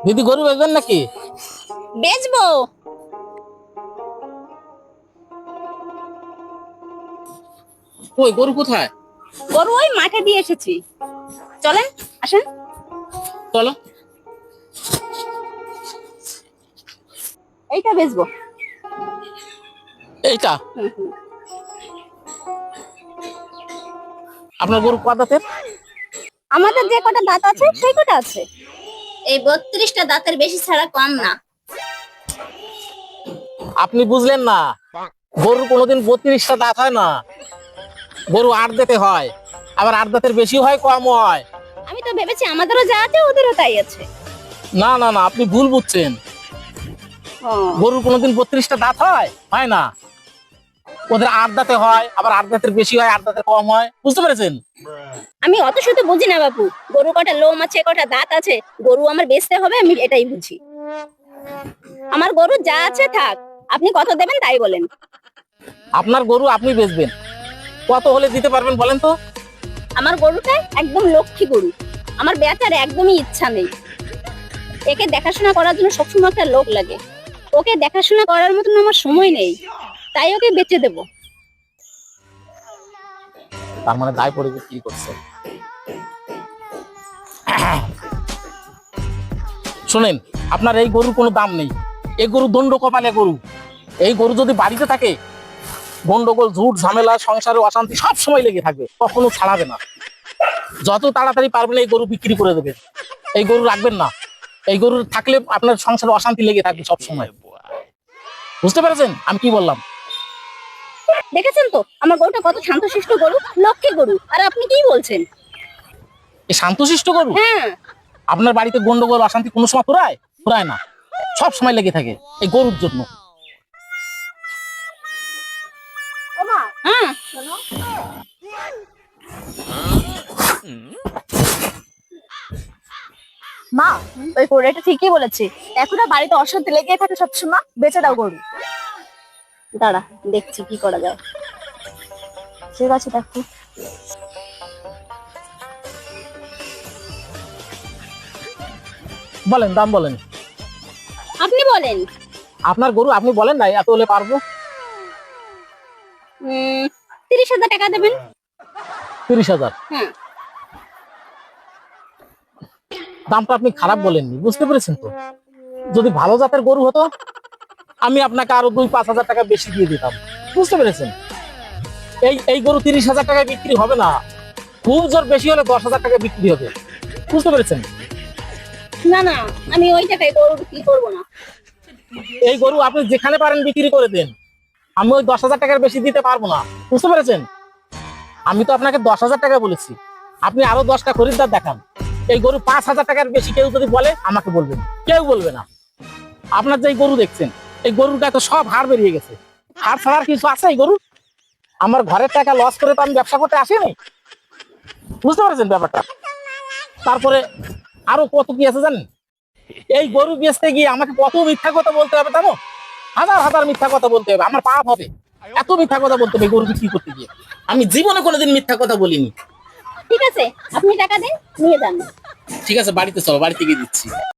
দিদি গরু বেচবেন নাকি? বেচবো। ওই গরু কোথায়? গরু ওই মাঠে দিয়ে এসেছি, চলেন আসেন। চলো। এইটা বেচবো। এইটা হুম হুম। আপনার গরু কয় দাঁতের? আমাদের যে কটা দাঁত আছে সেই কটা আছে। এই 32টা দাঁতের বেশি ছাড়া কম না। আপনি বুঝলেন না, গরুর কোনোদিন 32টা দাঁত হয় না। গরু 8 দাঁতে হয়, আবার 8 দাঁতের বেশি হয়, কম হয়। আমি তো ভেবেছি আমাদেরও যা আছে ওদেরও তাই আছে। না না না, আপনি ভুল বুঝছেন। গরুর কোনোদিন 32টা দাঁত হয় হয় না। ওদের 8 দাঁতে হয়, আবার 8 দাঁতের বেশি হয়, 8 দাঁতের কম হয়। বুঝতে পেরেছেন? আমি অত শত বুঝি না বাবু, গরু কটা লোম আছে কটা দাঁত আছে গরু আমার বেচতে হবে আমি এটাই বুঝি। আমার গরু যা আছে থাক, আপনি কত দেবেন তাই বলেন। আপনার গরু আপনি বেচবেন, কত হলে দিতে পারবেন বলেন তো? আমার গরুটা একদম লক্ষ্মী গরু, আমার বেচার একদমই ইচ্ছা নেই। একে দেখাশোনা করার জন্য সবসময় একটা লোক লাগে, ওকে দেখাশোনা করার মতন আমার সময় নেই, তাই ওকে বেচে দেবো। তার মানে দায় পড়ে কি করছে? শুনেন, আপনার এই গরুর কোনো দাম নেই। এই গরু দণ্ড কপালে গরু। এই গরু যদি বাড়িতে থাকে, গন্ডগোল ঝুট ঝামেলা সংসারে অশান্তি সব সময় লেগে থাকবে, কখনো ছাড়াবে না। যত তাড়াতাড়ি পারবেন এই গরু বিক্রি করে দেবেন। এই গরু রাখবেন না। এই গরু থাকলে আপনার সংসারে অশান্তি লেগে থাকবে সব সময়। বুঝতে পেরেছেন আমি কি বললাম? দেখেছেন তো আমার গরুটা কত শান্তশিষ্ট গরু, লক্ষ্মী গরু, আর আপনি কি বলছেন? এই শান্তশিষ্ট গরু? হ্যাঁ। আপনার বাড়িতে গন্ডগোল অশান্তি কোনো সময় ফুরায়? ফুরায় না, সব সময় লেগে থাকে এই গরুর জন্য। হ্যাঁ। মা, ওই কোড়াটা ঠিকই বলেছে, এখন আর বাড়িতে অশান্তি লেগে থাকে সবসময়, বেঁচে দাও গরু। দাঁড়া দেখছি কি করা যায়। ঠিক আছে দেখো। বলেন, দাম বলেন। আপনি বলেন। আপনার গরু আপনি বলেন না, এত হলে পারবো। 30,000 টাকা দেবেন। 30,000? হ্যাঁ। দামটা আপনি খারাপ বলেননি, বুঝতে পেরেছেন তো? যদি ভালো জাতের গরু হতো আমি আপনাকে আরো 2-5 হাজার টাকা বেশি দিয়ে দিতাম। বুঝতে পেরেছেন? এই গরু 30,000 টাকায় বিক্রি হবে না, খুব জোর বেশি হলে 10,000 টাকা বিক্রি হবে। বুঝতে পেরেছেন? না না, আমি ওই টাকায় গরু বিক্রি করবো না। এই গরু আপনি যেখানে পারেন বিক্রি করে দেন, আমি ওই 10,000 টাকার বেশি দিতে পারবো না। বুঝতে পেরেছেন? আমি তো আপনাকে 10,000 টাকা বলেছি, আপনি আরো 10টা খরিদ্দার দেখান। এই গরু 5,000 টাকার বেশি কেউ যদি বলে আমাকে বলবেন, কেউ বলবে না। আপনার যে গরু দেখছেন এই গরুর গায়ে তো সব হাড় বেরিয়ে গেছে, হাড় ছাড়ার কিছু আছে এই গরু? আমার ঘরের টাকা লস করে তো আমি ব্যবসা করতে আসিনি। বুঝতে পারছেন ব্যাপারটা? তারপরে আরো কত কি আছে জানেন? এই গরু বেচতে গিয়ে আমাকে কত মিথ্যা কথা বলতে হবে জানো? হাজার হাজার মিথ্যা কথা বলতে হবে, আমার পাপ হবে। এত মিথ্যা কথা বলতে হবে গরু বিক্রি করতে গিয়ে। আমি জীবনে কোনোদিন মিথ্যা কথা বলিনি। ঠিক আছে, আপনি টাকা দেন, নিয়ে যান। ঠিক আছে, বাড়িতে চলো, বাড়িতে গিয়ে দিচ্ছি।